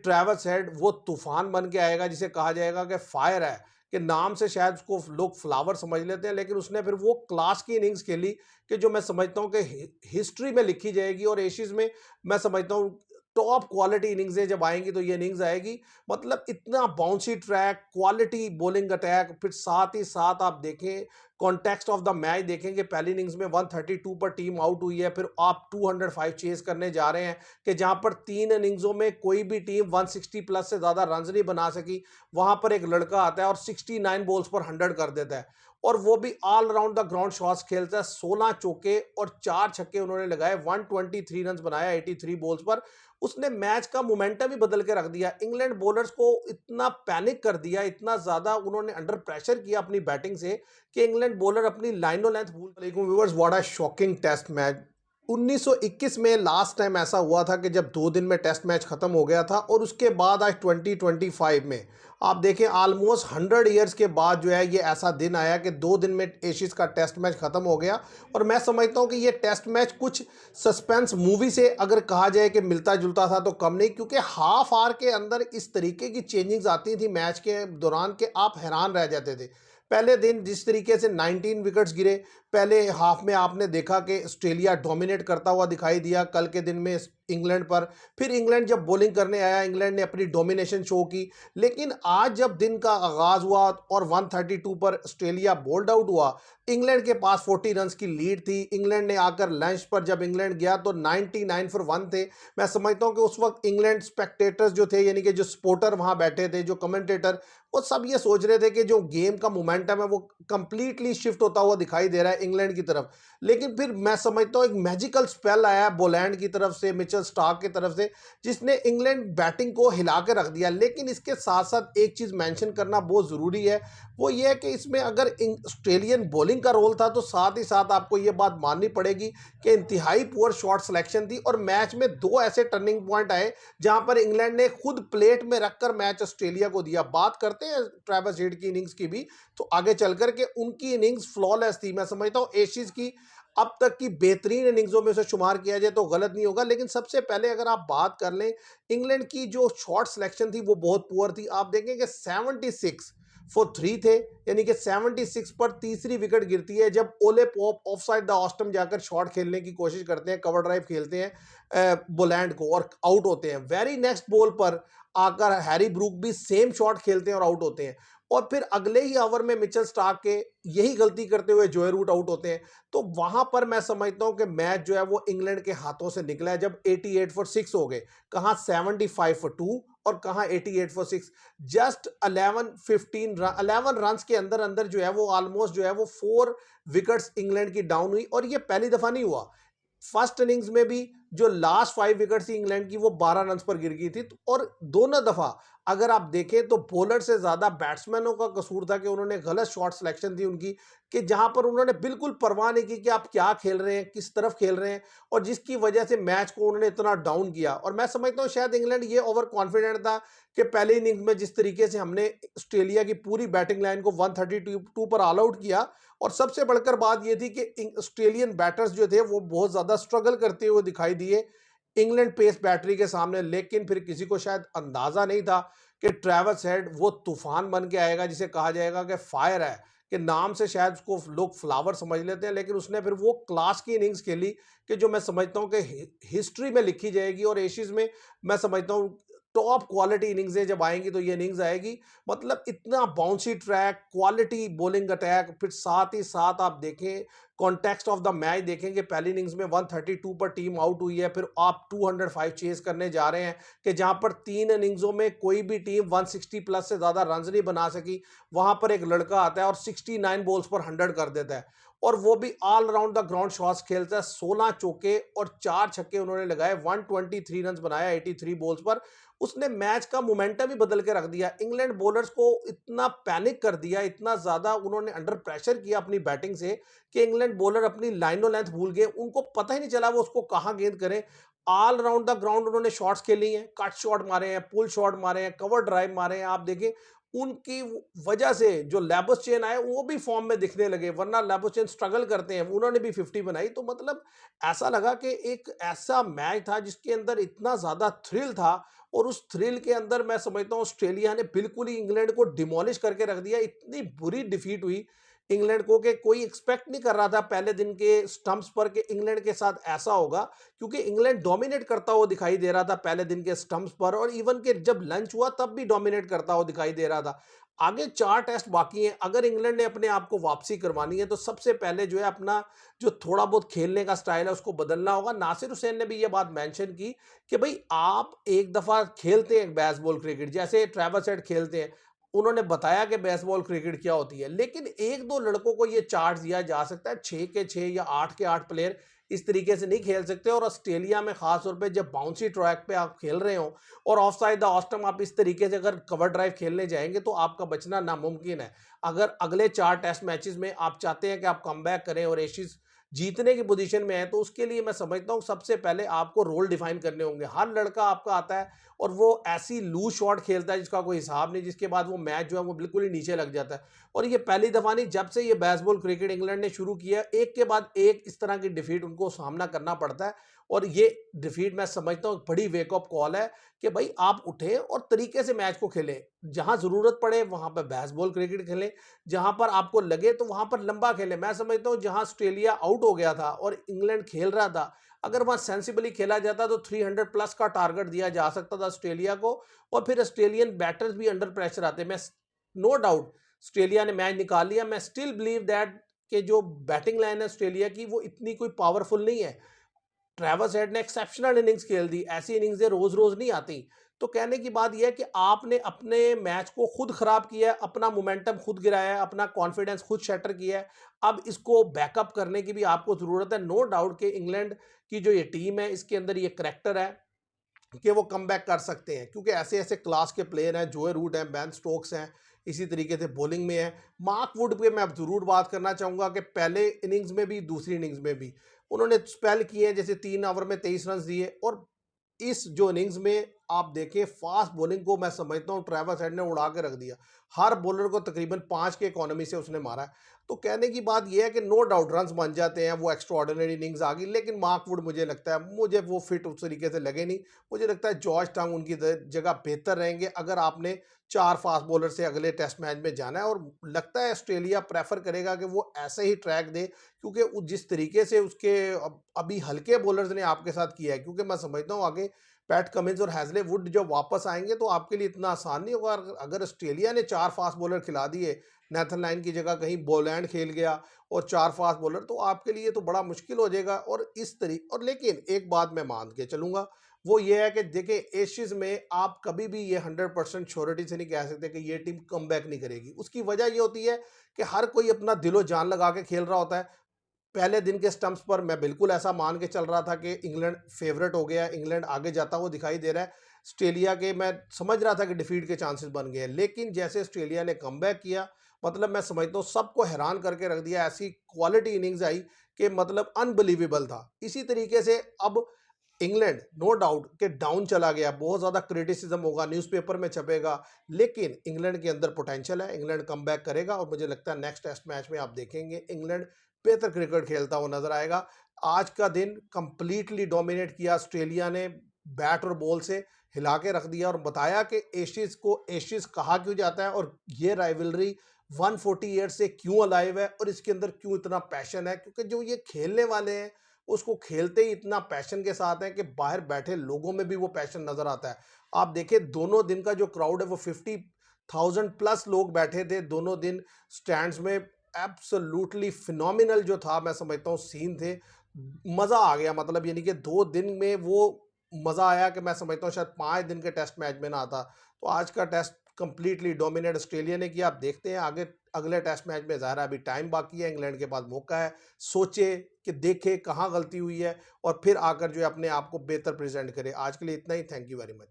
Travis head वो तूफान बन के आएगा जिसे कहा जाएगा कि फायर है, कि नाम से शायद उसको लोग फ्लावर समझ लेते हैं, लेकिन उसने फिर वो क्लास की इनिंग्स खेली कि जो मैं समझता हूँ कि हिस्ट्री में लिखी जाएगी। और एशिज में मैं समझता हूँ टॉप क्वालिटी इनिंग्स जब आएंगी तो ये इनिंग्स आएगी। मतलब इतना bouncy track, quality bowling attack, फिर साथ ही साथ आप देखें कॉन्टेक्स्ट ऑफ द मैच देखेंगे, पहली इनिंग्स में 132 पर टीम आउट हुई है, फिर आप 205 चेस करने जा रहे हैं कि जहां पर 3 इनिंग्सों में कोई भी टीम 160 प्लस से ज्यादा रन नहीं बना सकी, वहां पर एक लड़का आता है और 69 बॉल्स पर 100 कर देता है, और वो भी all round the ground shots खेलता है। 16 चौके और 4 छक्के उन्होंने लगाए, 123 रन बनाया 83 बॉल्स पर। उसने मैच का मोमेंटम ही बदल के रख दिया, इंग्लैंड बॉलर्स को इतना पैनिक कर दिया, इतना ज्यादा उन्होंने अंडर प्रेशर किया अपनी बैटिंग से कि इंग्लैंड बॉलर अपनी लाइनों लेंथ भूल। Viewers, what a shocking test match. 1921 में लास्ट टाइम ऐसा हुआ था कि जब 2 दिन में टेस्ट मैच खत्म हो गया था, और उसके बाद आज 2025 में आप देखें ऑलमोस्ट 100 ईयर्स के बाद जो है ये ऐसा दिन आया कि 2 दिन में एशिज का टेस्ट मैच खत्म हो गया। और मैं समझता हूं कि ये टेस्ट मैच कुछ सस्पेंस मूवी से अगर कहा जाए कि मिलता जुलता था तो कम नहीं, क्योंकि हाफ आवर के अंदर इस तरीके की चेंजिंग्स आती थी मैच के दौरान के आप हैरान रह जाते थे। पहले दिन जिस तरीके से 19 विकेट्स गिरे, पहले हाफ में आपने देखा कि ऑस्ट्रेलिया डोमिनेट करता हुआ दिखाई दिया कल के दिन में इंग्लैंड पर। फिर इंग्लैंड जब बॉलिंग करने आया, इंग्लैंड ने अपनी डोमिनेशन शो की। लेकिन आज जब दिन का आगाज हुआ और 132 पर ऑस्ट्रेलिया बोल्ड आउट हुआ, इंग्लैंड के पास 40 रन की लीड थी। इंग्लैंड ने आकर लंच पर जब इंग्लैंड गया तो 99 फॉर 1 थे। मैं समझता हूं कि उस वक्त इंग्लैंड स्पेक्टेटर्स जो थे, यानी कि जो सपोर्टर वहां बैठे थे, जो कमेंटेटर, वो सब ये सोच रहे थे कि जो गेम का मोमेंटम है वो कंप्लीटली शिफ्ट होता हुआ दिखाई दे रहा है इंग्लैंड की तरफ। लेकिन फिर मैं समझता हूं एक मैजिकल स्पेल आया बोलैंड की तरफ से, मिचेल स्टार्क की तरफ से, जिसने इंग्लैंड बैटिंग को हिला के रख दिया। लेकिन इसके साथ साथ एक चीज मेंशन करना बहुत जरूरी है, वो ये है कि इसमें अगर ऑस्ट्रेलियन बॉलिंग का रोल था तो साथ ही साथ आपको ये बात माननी पड़ेगी कि इंतहाई पुअर शॉट सिलेक्शन थी। और मैच में 2 ऐसे टर्निंग पॉइंट आए जहां पर इंग्लैंड ने खुद प्लेट में रखकर मैच ऑस्ट्रेलिया को दिया। बात करते हैं ट्रेविस हेड की इनिंग्स की भी, तो आगे चलकर के उनकी इनिंग्स फ्लॉलेस थी। मैं समझता हूं एशिज की अब तक की बेहतरीन इनिंग्सों में से शुमार किया जाए तो गलत नहीं होगा। लेकिन सबसे पहले अगर आप बात कर लें, इंग्लैंड की जो शॉट सिलेक्शन थी वो बहुत पुअर थी। आप देखेंगे 76 फॉर 3 थे, यानी कि 76 पर तीसरी विकेट गिरती है जब ओले पॉप ऑफसाइड द ऑस्टम जाकर शॉट खेलने की कोशिश करते हैं, कवर ड्राइव खेलते हैं बोलैंड को और आउट होते हैं। वेरी नेक्स्ट बॉल पर आकर हैरी ब्रूक भी सेम शॉट खेलते हैं और आउट होते हैं। और फिर अगले ही ओवर में मिचेल स्टार्क के यही गलती करते हुए जोए रूट आउट होते हैं। तो वहां पर मैं समझता हूं कि मैच जो है वो इंग्लैंड के हाथों से निकला है जब 88 फॉर 6 हो गए, कहां 75 फॉर 2 और कहां 88 फॉर 6। जस्ट 11 रन के अंदर अंदर जो है वो ऑलमोस्ट जो है वो 4 विकेट्स इंग्लैंड की डाउन हुई। और ये पहली दफा नहीं हुआ, फर्स्ट इनिंग्स में भी जो लास्ट 5 विकेट थी इंग्लैंड की वो 12 रन पर गिर गई थी। और दोनों दफा अगर आप देखें तो बॉलर से ज्यादा बैट्समैनों का कसूर था कि उन्होंने गलत शॉट सिलेक्शन थी उनकी, कि जहां पर उन्होंने बिल्कुल परवाह नहीं की कि आप क्या खेल रहे हैं, किस तरफ खेल रहे हैं, और जिसकी वजह से मैच को उन्होंने इतना डाउन किया। और मैं समझता हूं शायद इंग्लैंड ये ओवर कॉन्फिडेंट था कि पहले इनिंग्स में जिस तरीके से हमने ऑस्ट्रेलिया की पूरी बैटिंग लाइन को 132 पर ऑल आउट किया, और सबसे बढ़कर बात यह थी कि ऑस्ट्रेलियन बैटर्स जो थे वो बहुत ज्यादा स्ट्रगल करते हुए दिखाई दिए इंग्लैंड पेस बैटरी के सामने। लेकिन फिर किसी को शायद अंदाजा नहीं था कि ट्रेविस हेड वो तूफान बन के आएगा जिसे कहा जाएगा कि फायर है, कि नाम से शायद उसको लोग फ्लावर समझ लेते हैं, लेकिन उसने फिर वो क्लास की इनिंग्स खेली कि जो मैं समझता हूं कि हिस्ट्री में लिखी जाएगी। और एशिज में मैं समझता हूं टॉप क्वालिटी इनिंग्स जब आएंगी तो ये इनिंग्स आएगी। मतलब इतना bouncy track, quality bowling attack, फिर साथ ही साथ आप देखें कॉन्टेक्स्ट ऑफ द मैच देखेंगे, पहली इनिंग्स में 132 पर टीम आउट हुई है, फिर आप 205 चेस करने जा रहे हैं कि जहां पर 3 इनिंग्सों में कोई भी टीम 160 प्लस से ज्यादा रन नहीं बना सकी, वहां पर एक लड़का आता है और 69 बॉल्स पर 100 कर देता है, और वो भी all round the ground shots खेलता है। 16 चौके और 4 छक्के उन्होंने लगाए, 123 रन बनाया 83 बॉल्स पर। उसने मैच का मोमेंटम ही बदल के रख दिया, इंग्लैंड बॉलर्स को इतना पैनिक कर दिया, इतना ज्यादा उन्होंने अंडर प्रेशर किया अपनी बैटिंग से कि इंग्लैंड बॉलर अपनी लाइनों लेंथ भूल गए, उनको पता ही नहीं चला वो उसको कहां गेंद करें। ऑल राउंड द ग्राउंड उन्होंने शॉट्स खेली हैं, कट शॉट मारे हैं, पुल शॉट मारे हैं, कवर ड्राइव मारे हैं। आप देखें उनकी वजह से जो लेबुशेन आए वो भी फॉर्म में दिखने लगे, वरना लेबुशेन स्ट्रगल करते हैं, उन्होंने भी 50 बनाई। तो मतलब ऐसा लगा कि एक ऐसा मैच था जिसके अंदर इतना ज़्यादा थ्रिल था, और उस थ्रिल के अंदर मैं समझता हूँ ऑस्ट्रेलिया ने बिल्कुल ही इंग्लैंड को डिमोलिश करके रख दिया। इतनी बुरी डिफीट हुई इंग्लैंड को कि कोई एक्सपेक्ट नहीं कर रहा था पहले दिन के स्टंप्स पर कि इंग्लैंड के साथ ऐसा होगा, क्योंकि इंग्लैंड डोमिनेट करता हुआ दिखाई दे रहा था पहले दिन के स्टंप्स पर, और इवन के जब लंच हुआ तब भी डोमिनेट करता हुआ दिखाई दे रहा था। आगे 4 टेस्ट बाकी हैं, अगर इंग्लैंड ने अपने आप को वापसी करवानी है तो सबसे पहले जो है अपना जो थोड़ा बहुत खेलने का स्टाइल है उसको बदलना होगा। नासिर हुसैन ने भी ये बात मेंशन की कि भाई आप एक दफ़ा खेलते हैं बेसबॉल क्रिकेट जैसे ट्रेविस हेड खेलते हैं, उन्होंने बताया कि बेसबॉल क्रिकेट क्या होती है, लेकिन 1-2 लड़कों को ये चार्ज दिया जा सकता है, 6 के 6 या 8 के 8 प्लेयर इस तरीके से नहीं खेल सकते। और ऑस्ट्रेलिया में खास तौर पे जब बाउंसी ट्रैक पे आप खेल रहे हो और ऑफ साइड द ऑस्टम आप इस तरीके से अगर कवर ड्राइव खेलने जाएंगे तो आपका बचना नामुमकिन है। अगर अगले 4 टेस्ट मैचेस में आप चाहते हैं कि आप कमबैक करें और एशिज जीतने की पोजीशन में है, तो उसके लिए मैं समझता हूँ सबसे पहले आपको रोल डिफाइन करने होंगे। हर लड़का आपका आता है और वो ऐसी लूज शॉट खेलता है जिसका कोई हिसाब नहीं, जिसके बाद वो मैच जो है वो बिल्कुल ही नीचे लग जाता है। और ये पहली दफा नहीं, जब से ये बेसबॉल क्रिकेट इंग्लैंड ने शुरू किया, एक के बाद एक इस तरह की डिफीट उनको सामना करना पड़ता है। और ये डिफीट मैं समझता हूँ बड़ी वेकअप कॉल है कि भाई आप उठें और तरीके से मैच को खेलें, जहां जरूरत पड़े वहां पर बेसबॉल क्रिकेट खेलें, जहां पर आपको लगे तो वहां पर लंबा खेलें। मैं समझता हूँ जहां ऑस्ट्रेलिया आउट हो गया था और इंग्लैंड खेल रहा था, अगर वहां सेंसिबली खेला जाता तो 300 प्लस का टारगेट दिया जा सकता था ऑस्ट्रेलिया को, और फिर ऑस्ट्रेलियन बैटर्स भी अंडर प्रेशर आते। मैं नो डाउट ऑस्ट्रेलिया ने मैच निकाल लिया, मैं स्टिल बिलीव दैट कि जो बैटिंग लाइन है ऑस्ट्रेलिया की वो इतनी कोई पावरफुल नहीं है। ट्रेविस हेड ने एक्सेप्शनल इनिंग्स खेल दी, ऐसी इनिंग्स रोज रोज नहीं आती। तो कहने की बात यह है कि आपने अपने मैच को खुद खराब किया है, अपना मोमेंटम खुद गिराया है, अपना कॉन्फिडेंस खुद शटर किया है। अब इसको बैकअप करने की भी आपको जरूरत है। नो डाउट कि इंग्लैंड की जो ये टीम है इसके अंदर ये करेक्टर है कि वो कम बैक कर सकते हैं, क्योंकि ऐसे ऐसे क्लास के प्लेयर हैं, जोए रूट हैं, बैन स्टोक्स हैं, इसी तरीके से बॉलिंग में है। मार्क वुड पे मैं अब जरूर बात करना चाहूँगा कि पहले इनिंग्स में भी दूसरी इनिंग्स में भी उन्होंने स्पेल किए हैं, जैसे 3 ओवर में 23 रन दिए। और इस जो इनिंग्स में आप देखें फास्ट बॉलिंग को मैं समझता हूँ ट्रेविस हेड ने उड़ा के रख दिया, हर बॉलर को तकरीबन 5 के इकोनॉमी से उसने मारा है। तो कहने की बात यह है कि नो डाउट रन्स बन जाते हैं, वो एक्स्ट्रा ऑर्डिनरी इनिंग्स आ गई, लेकिन मार्क वुड मुझे लगता है मुझे वो फिट उस तरीके से लगे नहीं। मुझे लगता है जॉर्ज टाउन उनकी जगह बेहतर रहेंगे अगर आपने 4 फास्ट बॉलर से अगले टेस्ट मैच में जाना है। और लगता है ऑस्ट्रेलिया प्रेफर करेगा कि वो ऐसे ही ट्रैक दे, क्योंकि जिस तरीके से उसके अभी हल्के बॉलर्स ने आपके साथ किया है, क्योंकि मैं समझता हूँ आगे पैट कमिंस और हैजले वुड जब वापस आएंगे तो आपके लिए इतना आसान नहीं होगा। अगर ऑस्ट्रेलिया ने 4 फास्ट बॉलर खिला दिए, नेथन लाइन की जगह कहीं बोलैंड खेल गया और 4 फास्ट बॉलर, तो आपके लिए तो बड़ा मुश्किल हो जाएगा। और इस तरीके, और लेकिन एक बात मैं मान के चलूंगा, वो ये है कि देखिए एशिज में आप कभी भी ये 100% श्योरिटी से नहीं कह सकते कि ये टीम कम बैक नहीं करेगी। उसकी वजह ये होती है कि हर कोई अपना दिलो जान लगा के खेल रहा होता है। पहले दिन के स्टंप्स पर मैं बिल्कुल ऐसा मान के चल रहा था कि इंग्लैंड फेवरेट हो गया, इंग्लैंड आगे जाता हुआ दिखाई दे रहा है। ऑस्ट्रेलिया के मैं समझ रहा था कि डिफीट के चांसेस बन गए, लेकिन जैसे ऑस्ट्रेलिया ने कमबैक किया, मतलब मैं समझता हूँ सबको हैरान करके रख दिया। ऐसी क्वालिटी इनिंग्स आई कि मतलब अनबिलीवेबल था। इसी तरीके से अब इंग्लैंड नो डाउट कि डाउन चला गया, बहुत ज़्यादा क्रिटिसिज्म होगा, न्यूज़पेपर में छपेगा, लेकिन इंग्लैंड के अंदर पोटेंशियल है, इंग्लैंड कमबैक करेगा। और मुझे लगता है नेक्स्ट टेस्ट मैच में आप देखेंगे इंग्लैंड बेहतर क्रिकेट खेलता हुआ नजर आएगा। आज का दिन कंप्लीटली डोमिनेट किया ऑस्ट्रेलिया ने, बैट और बॉल से हिला के रख दिया और बताया कि एशिज को एशिज कहा क्यों जाता है और ये राइवलरी 140 ईयर्स से क्यों अलाइव है और इसके अंदर क्यों इतना पैशन है। क्योंकि जो ये खेलने वाले हैं उसको खेलते ही इतना पैशन के साथ है कि बाहर बैठे लोगों में भी वो पैशन नजर आता है। आप देखिए दोनों दिन का जो क्राउड है वो 50,000 प्लस लोग बैठे थे दोनों दिन स्टैंड्स में। एब्सोल्युटली फिनोमिनल जो था, मैं समझता हूँ सीन थे, मज़ा आ गया। मतलब यानी कि 2 दिन में वो मज़ा आया कि मैं समझता हूँ शायद 5 दिन के टेस्ट मैच में ना आता। तो आज का टेस्ट कंप्लीटली डोमिनेट ऑस्ट्रेलिया ने किया। आप देखते हैं आगे अगले टेस्ट मैच में, ज़ाहिर है अभी टाइम बाकी है, इंग्लैंड के पास मौका है, सोचे कि देखे कहाँ गलती हुई है और फिर आकर जो है अपने आप को बेहतर प्रेजेंट करे। आज के लिए इतना ही, थैंक यू वेरी मच।